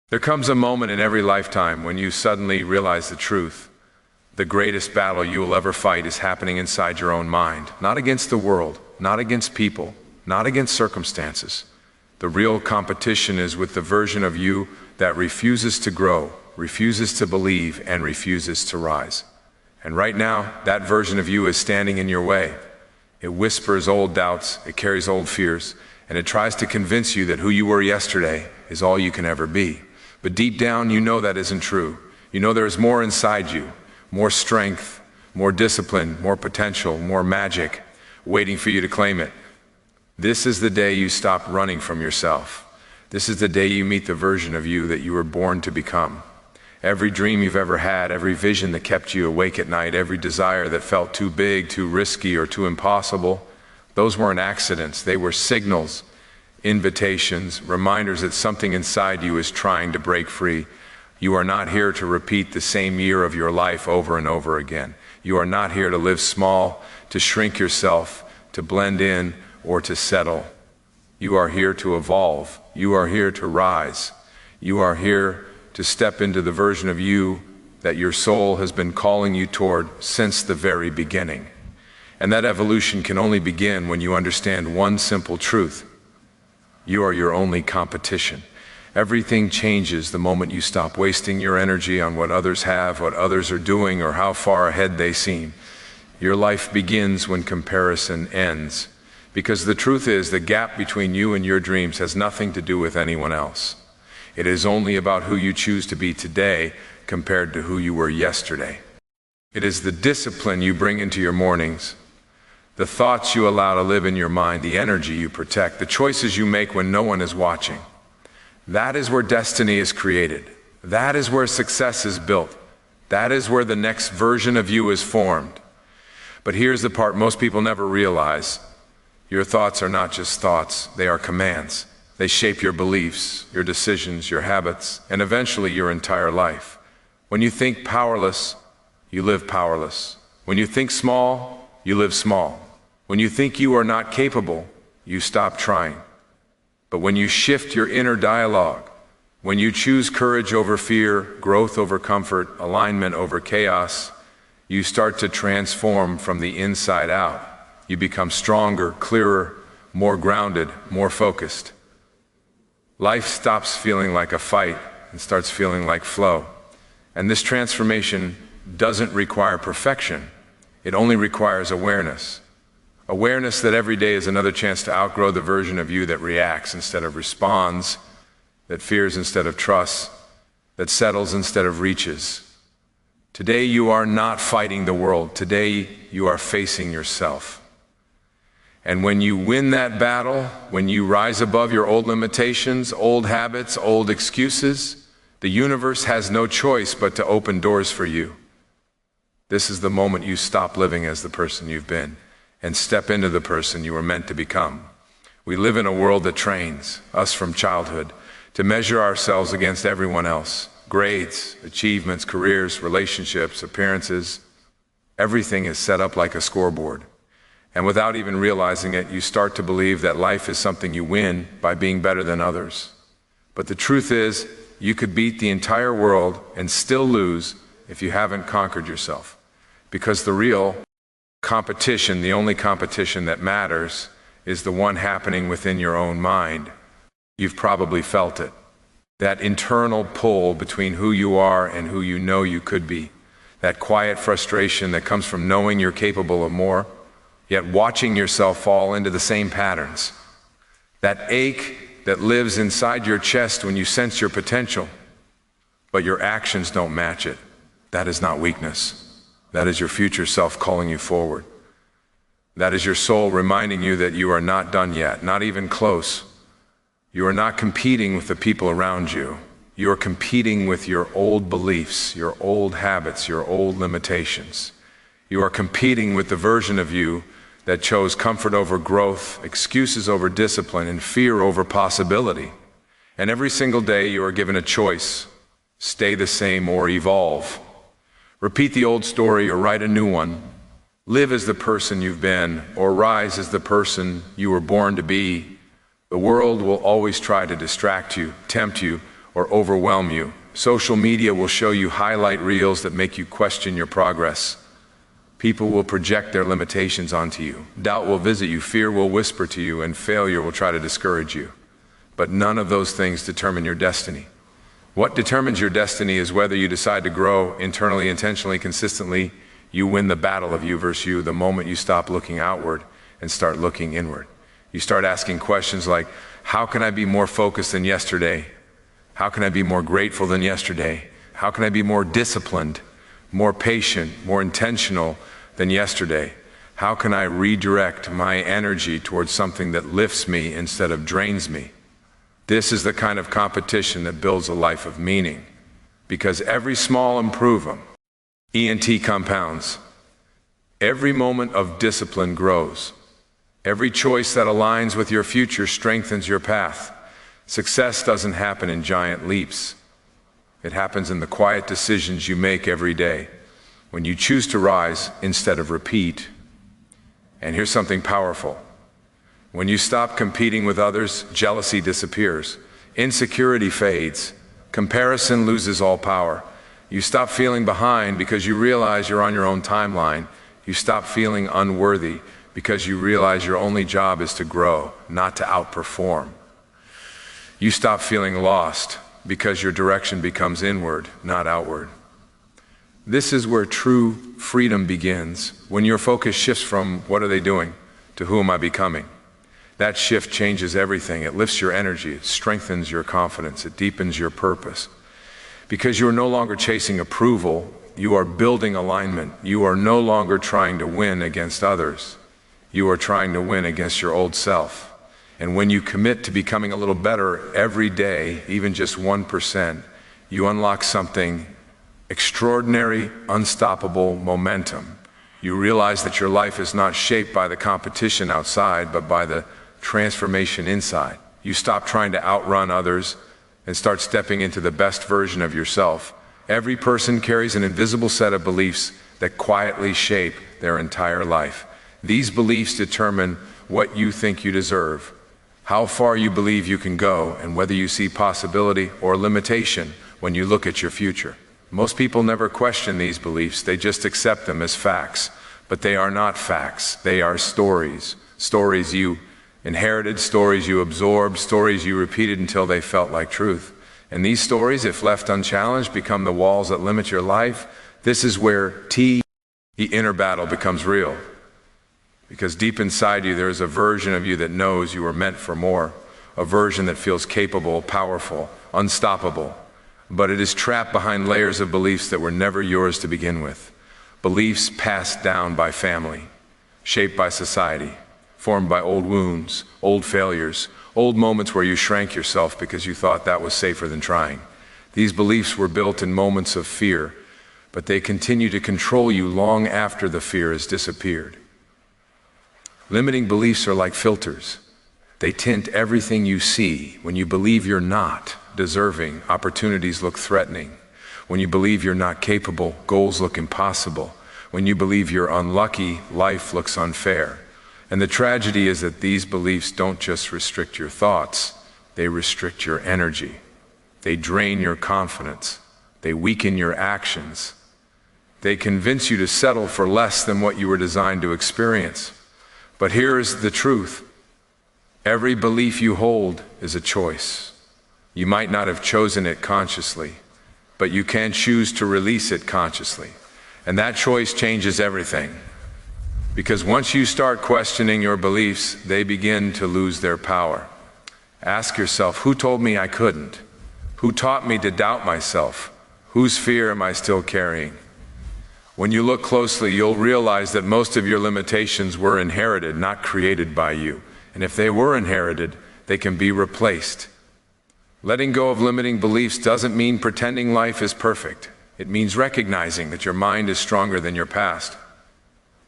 There comes a moment in every lifetime when you suddenly realize the truth. The greatest battle you will ever fight is happening inside your own mind, not against the world, not against people, not against circumstances. The real competition is with the version of you that refuses to grow, refuses to believe, and refuses to rise. And right now, that version of you is standing in your way. It whispers old doubts, it carries old fears, and it tries to convince you that who you were yesterday is all you can ever be. But deep down, you know that isn't true. You know there is more inside you, more strength, more discipline, more potential, more magic, waiting for you to claim it. This is the day you stop running from yourself. This is the day you meet the version of you that you were born to become. Every dream you've ever had, every vision that kept you awake at night, every desire that felt too big, too risky, or too impossible, those weren't accidents. They were signals, invitations, reminders that something inside you is trying to break free. You are not here to repeat the same year of your life over and over again. You are not here to live small, to shrink yourself, to blend in, or to settle. You are here to evolve. You are here to rise. You are here to step into the version of you that your soul has been calling you toward since the very beginning. And that evolution can only begin when you understand one simple truth. You are your only competition. Everything changes the moment you stop wasting your energy on what others have, what others are doing, or how far ahead they seem. Your life begins when comparison ends. Because the truth is, the gap between you and your dreams has nothing to do with anyone else. It is only about who you choose to be today compared to who you were yesterday. It is the discipline you bring into your mornings, the thoughts you allow to live in your mind, the energy you protect, the choices you make when no one is watching. That is where destiny is created. That is where success is built. That is where the next version of you is formed. But here's the part most people never realize. Your thoughts are not just thoughts, they are commands. They shape your beliefs, your decisions, your habits, and eventually your entire life. When you think powerless, you live powerless. When you think small, you live small. When you think you are not capable, you stop trying. But when you shift your inner dialogue, when you choose courage over fear, growth over comfort, alignment over chaos, you start to transform from the inside out. You become stronger, clearer, more grounded, more focused. Life stops feeling like a fight and starts feeling like flow. And this transformation doesn't require perfection. It only requires awareness. Awareness that every day is another chance to outgrow the version of you that reacts instead of responds, that fears instead of trusts, that settles instead of reaches. Today you are not fighting the world. Today you are facing yourself. And when you win that battle, when you rise above your old limitations, old habits, old excuses, the universe has no choice but to open doors for you. This is the moment you stop living as the person you've been and step into the person you were meant to become. We live in a world that trains us from childhood to measure ourselves against everyone else. Grades, achievements, careers, relationships, appearances, everything is set up like a scoreboard. And without even realizing it, you start to believe that life is something you win by being better than others. But the truth is, you could beat the entire world and still lose if you haven't conquered yourself. Because the real competition, the only competition that matters, is the one happening within your own mind. You've probably felt it. That internal pull between who you are and who you know you could be. That quiet frustration that comes from knowing you're capable of more, yet watching yourself fall into the same patterns. That ache that lives inside your chest when you sense your potential, but your actions don't match it. That is not weakness. That is your future self calling you forward. That is your soul reminding you that you are not done yet, not even close. You are not competing with the people around you. You are competing with your old beliefs, your old habits, your old limitations. You are competing with the version of you that chose comfort over growth, excuses over discipline, and fear over possibility. And every single day you are given a choice: stay the same or evolve. Repeat the old story or write a new one. Live as the person you've been or rise as the person you were born to be. The world will always try to distract you, tempt you, or overwhelm you. Social media will show you highlight reels that make you question your progress. People will project their limitations onto you. Doubt will visit you, fear will whisper to you, and failure will try to discourage you. But none of those things determine your destiny. What determines your destiny is whether you decide to grow internally, intentionally, consistently. You win the battle of you versus you the moment you stop looking outward and start looking inward. You start asking questions like, how can I be more focused than yesterday? How can I be more grateful than yesterday? How can I be more disciplined, more patient, more intentional than yesterday? How can I redirect my energy towards something that lifts me instead of drains me? This is the kind of competition that builds a life of meaning, because every small improvement, ENT compounds. Every moment of discipline grows. Every choice that aligns with your future strengthens your path. Success doesn't happen in giant leaps. It happens in the quiet decisions you make every day, when you choose to rise instead of repeat. And here's something powerful. When you stop competing with others, jealousy disappears, insecurity fades, comparison loses all power. You stop feeling behind because you realize you're on your own timeline. You stop feeling unworthy because you realize your only job is to grow, not to outperform. You stop feeling lost because your direction becomes inward, not outward. This is where true freedom begins, when your focus shifts from what are they doing to who am I becoming. That shift changes everything. It lifts your energy, it strengthens your confidence, it deepens your purpose. Because you are no longer chasing approval, you are building alignment. You are no longer trying to win against others. You are trying to win against your old self. And when you commit to becoming a little better every day, even just 1%, you unlock something extraordinary, unstoppable momentum. You realize that your life is not shaped by the competition outside, but by the transformation inside. You stop trying to outrun others and start stepping into the best version of yourself. Every person carries an invisible set of beliefs that quietly shape their entire life. These beliefs determine what you think you deserve, how far you believe you can go, and whether you see possibility or limitation when you look at your future. Most people never question these beliefs, they just accept them as facts. But they are not facts, they are stories. Stories you inherited, stories you absorbed, stories you repeated until they felt like truth. And these stories, if left unchallenged, become the walls that limit your life. This is where the inner battle becomes real. Because deep inside you, there is a version of you that knows you are meant for more, a version that feels capable, powerful, unstoppable. But it is trapped behind layers of beliefs that were never yours to begin with. Beliefs passed down by family, shaped by society, formed by old wounds, old failures, old moments where you shrank yourself because you thought that was safer than trying. These beliefs were built in moments of fear, but they continue to control you long after the fear has disappeared. Limiting beliefs are like filters. They tint everything you see. When you believe you're not deserving, opportunities look threatening. When you believe you're not capable, goals look impossible. When you believe you're unlucky, life looks unfair. And the tragedy is that these beliefs don't just restrict your thoughts, they restrict your energy. They drain your confidence. They weaken your actions. They convince you to settle for less than what you were designed to experience. But here is the truth. Every belief you hold is a choice. You might not have chosen it consciously, but you can choose to release it consciously. And that choice changes everything. Because once you start questioning your beliefs, they begin to lose their power. Ask yourself, who told me I couldn't? Who taught me to doubt myself? Whose fear am I still carrying? When you look closely, you'll realize that most of your limitations were inherited, not created by you. And if they were inherited, they can be replaced. Letting go of limiting beliefs doesn't mean pretending life is perfect. It means recognizing that your mind is stronger than your past.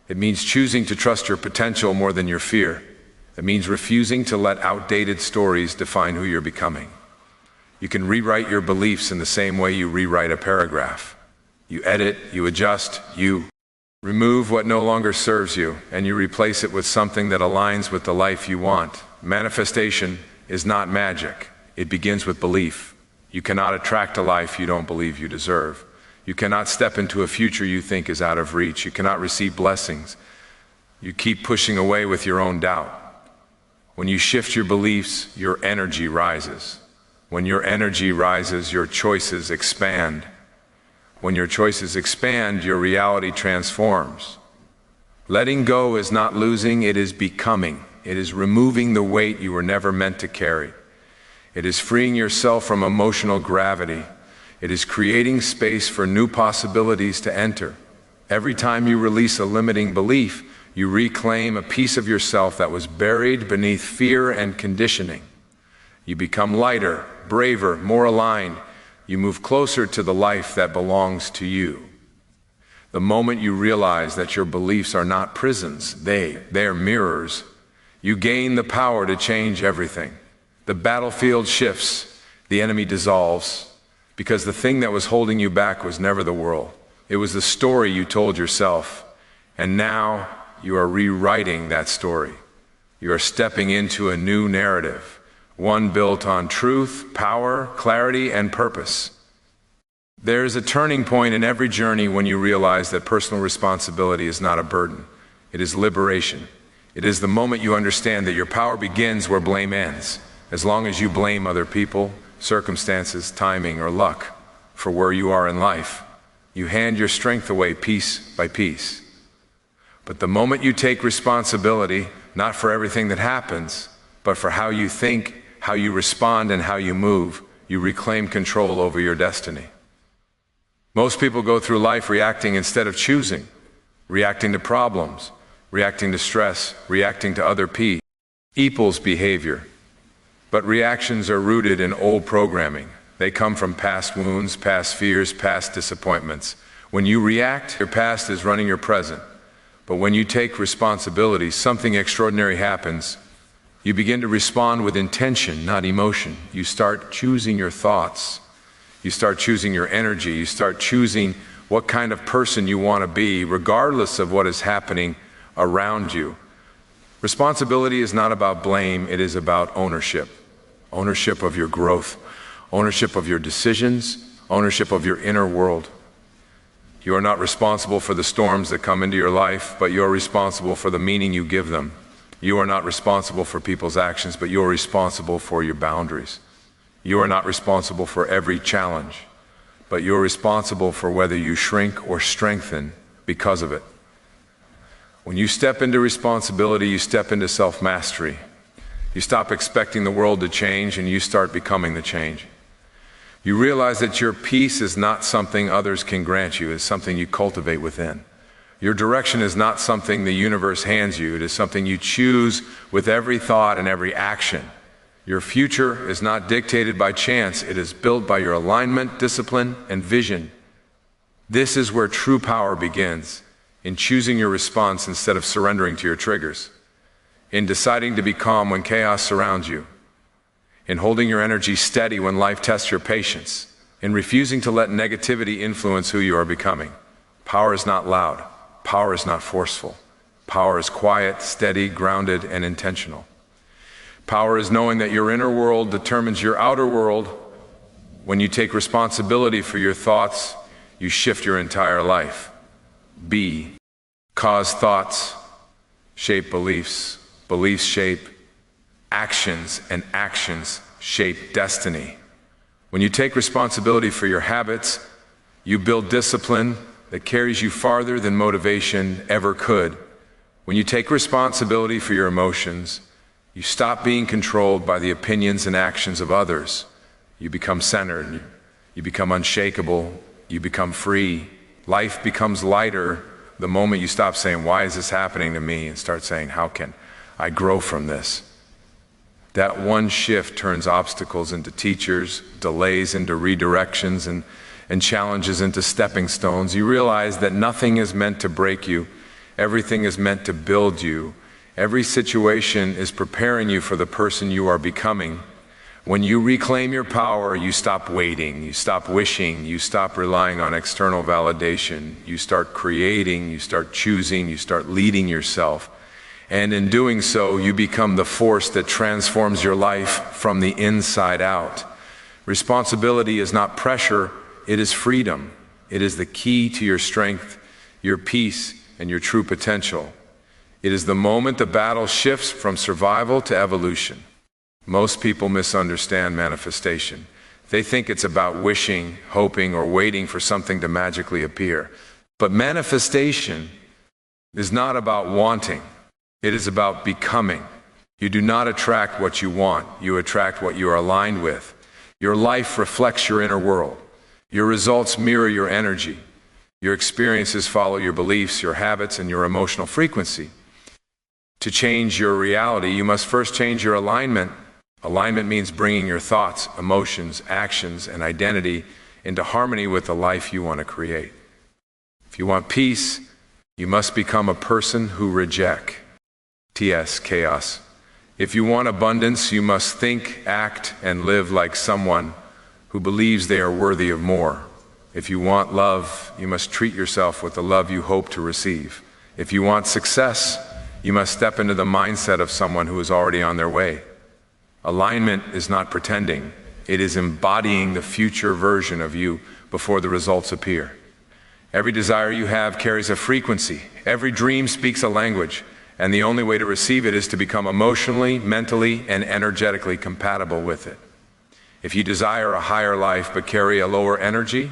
It means choosing to trust your potential more than your fear. It means refusing to let outdated stories define who you're becoming. You can rewrite your beliefs in the same way you rewrite a paragraph. You edit, you adjust, you remove what no longer serves you, and you replace it with something that aligns with the life you want. Manifestation is not magic. It begins with belief. You cannot attract a life you don't believe you deserve. You cannot step into a future you think is out of reach. You cannot receive blessings you keep pushing away with your own doubt. When you shift your beliefs, your energy rises. When your energy rises, your choices expand. When your choices expand, your reality transforms. Letting go is not losing, it is becoming. It is removing the weight you were never meant to carry. It is freeing yourself from emotional gravity. It is creating space for new possibilities to enter. Every time you release a limiting belief, you reclaim a piece of yourself that was buried beneath fear and conditioning. You become lighter, braver, more aligned. You move closer to the life that belongs to you. The moment you realize that your beliefs are not prisons, they're mirrors, you gain the power to change everything. The battlefield shifts, the enemy dissolves, because the thing that was holding you back was never the world. It was the story you told yourself, and now you are rewriting that story. You are stepping into a new narrative, one built on truth, power, clarity, and purpose. There is a turning point in every journey when you realize that personal responsibility is not a burden. It is liberation. It is the moment you understand that your power begins where blame ends. As long as you blame other people, circumstances, timing, or luck for where you are in life, you hand your strength away piece by piece. But the moment you take responsibility, not for everything that happens, but for how you think, how you respond, and how you move, you reclaim control over your destiny. Most people go through life reacting instead of choosing, reacting to problems, reacting to stress, reacting to other people's behavior. But reactions are rooted in old programming. They come from past wounds, past fears, past disappointments. When you react, your past is running your present. But when you take responsibility, something extraordinary happens. You begin to respond with intention, not emotion. You start choosing your thoughts. You start choosing your energy. You start choosing what kind of person you want to be, regardless of what is happening around you. Responsibility is not about blame, it is about ownership. Ownership of your growth, ownership of your decisions, ownership of your inner world. You are not responsible for the storms that come into your life, but you are responsible for the meaning you give them. You are not responsible for people's actions, but you are responsible for your boundaries. You are not responsible for every challenge, but you are responsible for whether you shrink or strengthen because of it. When you step into responsibility, you step into self-mastery. You stop expecting the world to change and you start becoming the change. You realize that your peace is not something others can grant you, it's something you cultivate within. Your direction is not something the universe hands you, it is something you choose with every thought and every action. Your future is not dictated by chance, it is built by your alignment, discipline, and vision. This is where true power begins, in choosing your response instead of surrendering to your triggers, in deciding to be calm when chaos surrounds you, in holding your energy steady when life tests your patience, in refusing to let negativity influence who you are becoming. Power is not loud. Power is not forceful. Power is quiet, steady, grounded, and intentional. Power is knowing that your inner world determines your outer world. When you take responsibility for your thoughts, you shift your entire life. Cause thoughts shape beliefs. Beliefs shape actions, and actions shape destiny. When you take responsibility for your habits, you build discipline that carries you farther than motivation ever could. When you take responsibility for your emotions, you stop being controlled by the opinions and actions of others. You become centered, you become unshakable, you become free. Life becomes lighter the moment you stop saying, "Why is this happening to me?" and start saying, "How can I grow from this?" That one shift turns obstacles into teachers, delays into redirections, and challenges into stepping stones. You realize that nothing is meant to break you. Everything is meant to build you. Every situation is preparing you for the person you are becoming. When you reclaim your power, you stop waiting, you stop wishing, you stop relying on external validation. You start creating, you start choosing, you start leading yourself. And in doing so, you become the force that transforms your life from the inside out. Responsibility is not pressure, it is freedom. It is the key to your strength, your peace, and your true potential. It is the moment the battle shifts from survival to evolution. Most people misunderstand manifestation. They think it's about wishing, hoping, or waiting for something to magically appear. But manifestation is not about wanting. It is about becoming. You do not attract what you want. You attract what you are aligned with. Your life reflects your inner world. Your results mirror your energy. Your experiences follow your beliefs, your habits, and your emotional frequency. To change your reality, you must first change your alignment. Alignment means bringing your thoughts, emotions, actions, and identity into harmony with the life you want to create. If you want peace, you must become a person who rejects chaos. If you want abundance, you must think, act, and live like someone who believes they are worthy of more. If you want love, you must treat yourself with the love you hope to receive. If you want success, you must step into the mindset of someone who is already on their way. Alignment is not pretending. It is embodying the future version of you before the results appear. Every desire you have carries a frequency. Every dream speaks a language. And the only way to receive it is to become emotionally, mentally, and energetically compatible with it. If you desire a higher life but carry a lower energy,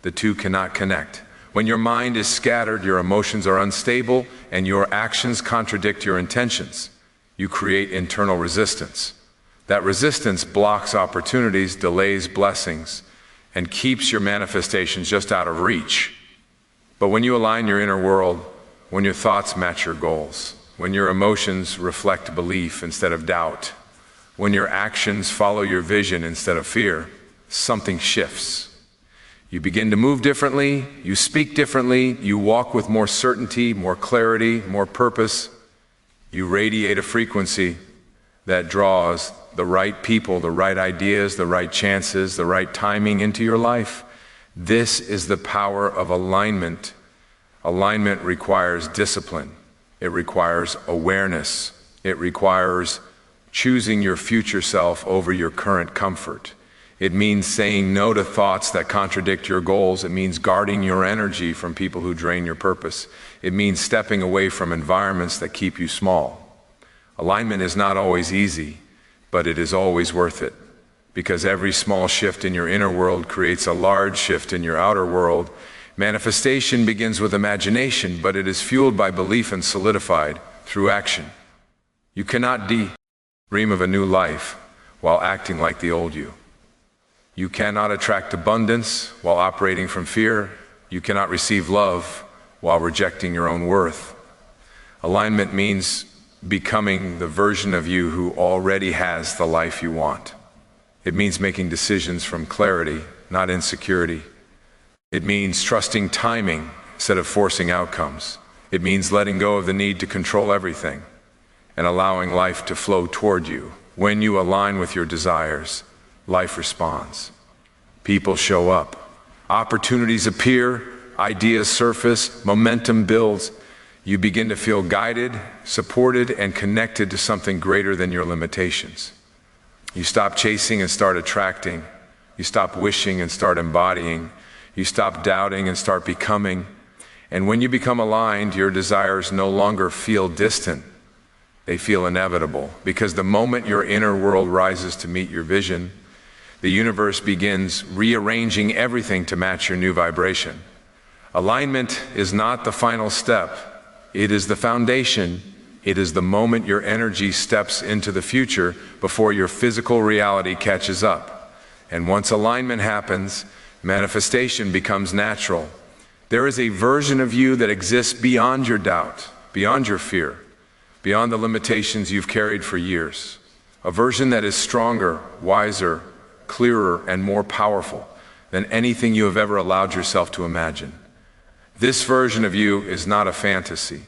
the two cannot connect. When your mind is scattered, your emotions are unstable, and your actions contradict your intentions. You create internal resistance. That resistance blocks opportunities, delays blessings, and keeps your manifestations just out of reach. But when you align your inner world, when your thoughts match your goals, when your emotions reflect belief instead of doubt, when your actions follow your vision instead of fear, something shifts. You begin to move differently, you speak differently, you walk with more certainty, more clarity, more purpose. You radiate a frequency that draws the right people, the right ideas, the right chances, the right timing into your life. This is the power of alignment. Alignment requires discipline. It requires awareness. It requires choosing your future self over your current comfort. It means saying no to thoughts that contradict your goals. It means guarding your energy from people who drain your purpose. It means stepping away from environments that keep you small. Alignment is not always easy, but it is always worth it, because every small shift in your inner world creates a large shift in your outer world. Manifestation begins with imagination, but it is fueled by belief and solidified through action. You cannot dream of a new life while acting like the old you. You cannot attract abundance while operating from fear. You cannot receive love while rejecting your own worth. Alignment means becoming the version of you who already has the life you want. It means making decisions from clarity, not insecurity. It means trusting timing instead of forcing outcomes. It means letting go of the need to control everything and allowing life to flow toward you. When you align with your desires, life responds. People show up. Opportunities appear, ideas surface, momentum builds. You begin to feel guided, supported, and connected to something greater than your limitations. You stop chasing and start attracting. You stop wishing and start embodying. You stop doubting and start becoming. And when you become aligned, your desires no longer feel distant. They feel inevitable, because the moment your inner world rises to meet your vision, the universe begins rearranging everything to match your new vibration. Alignment is not the final step. It is the foundation. It is the moment your energy steps into the future before your physical reality catches up. And once alignment happens, manifestation becomes natural. There is a version of you that exists beyond your doubt, beyond your fear, beyond the limitations you've carried for years. A version that is stronger, wiser, clearer, and more powerful than anything you have ever allowed yourself to imagine. This version of you is not a fantasy.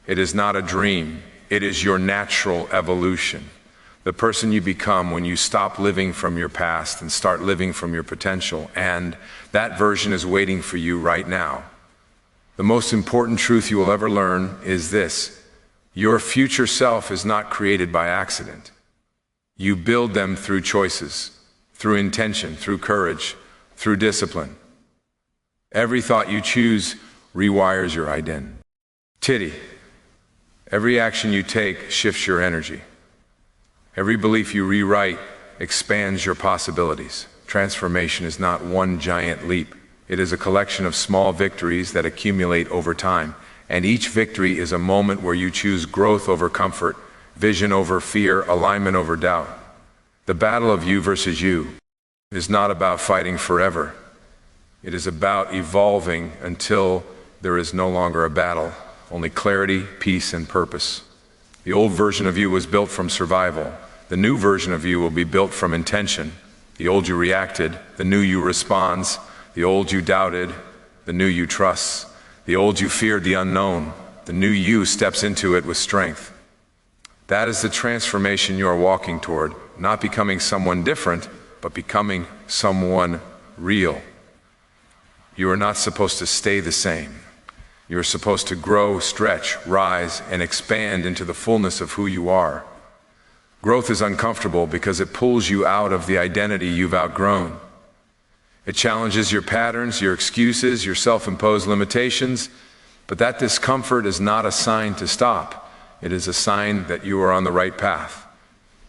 It is not a dream. It is your natural evolution. The person you become when you stop living from your past and start living from your potential. And that version is waiting for you right now. The most important truth you will ever learn is this: your future self is not created by accident. You build them through choices, through intention, through courage, through discipline. Every thought you choose rewires your identity. Every action you take shifts your energy. Every belief you rewrite expands your possibilities. Transformation is not one giant leap. It is a collection of small victories that accumulate over time. And each victory is a moment where you choose growth over comfort, vision over fear, alignment over doubt. The battle of you versus you is not about fighting forever. It is about evolving until there is no longer a battle, only clarity, peace, and purpose. The old version of you was built from survival. The new version of you will be built from intention. The old you reacted, the new you responds. The old you doubted, the new you trusts. The old you feared the unknown, the new you steps into it with strength. That is the transformation you are walking toward, not becoming someone different, but becoming someone real. You are not supposed to stay the same. You are supposed to grow, stretch, rise, and expand into the fullness of who you are. Growth is uncomfortable because it pulls you out of the identity you've outgrown. It challenges your patterns, your excuses, your self-imposed limitations, but that discomfort is not a sign to stop. It is a sign that you are on the right path.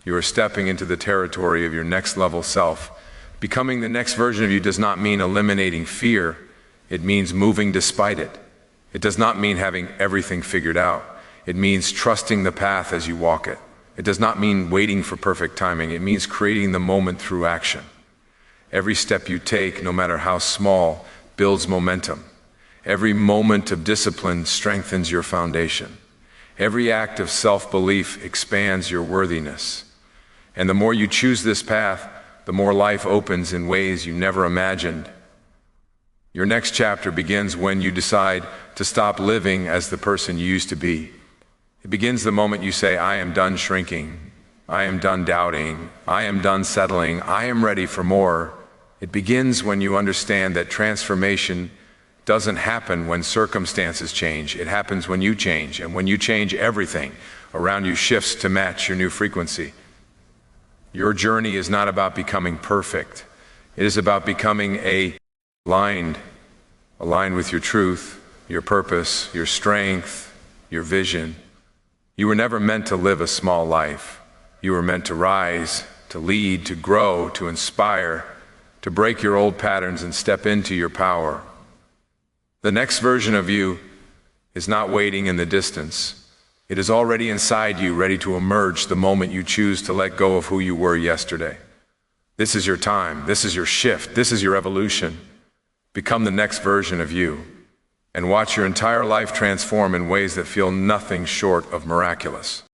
You are stepping into the territory of your next level self. Becoming the next version of you does not mean eliminating fear. It means moving despite it. It does not mean having everything figured out. It means trusting the path as you walk it. It does not mean waiting for perfect timing. It means creating the moment through action. Every step you take, no matter how small, builds momentum. Every moment of discipline strengthens your foundation. Every act of self-belief expands your worthiness. And the more you choose this path, the more life opens in ways you never imagined. Your next chapter begins when you decide to stop living as the person you used to be. It begins the moment you say, I am done shrinking. I am done doubting. I am done settling. I am ready for more. It begins when you understand that transformation doesn't happen when circumstances change. It happens when you change. And when you change, everything around you shifts to match your new frequency. Your journey is not about becoming perfect. It is about becoming aligned with your truth, your purpose, your strength, your vision. You were never meant to live a small life. You were meant to rise, to lead, to grow, to inspire, to break your old patterns and step into your power. The next version of you is not waiting in the distance. It is already inside you, ready to emerge the moment you choose to let go of who you were yesterday. This is your time. This is your shift. This is your evolution. Become the next version of you and watch your entire life transform in ways that feel nothing short of miraculous.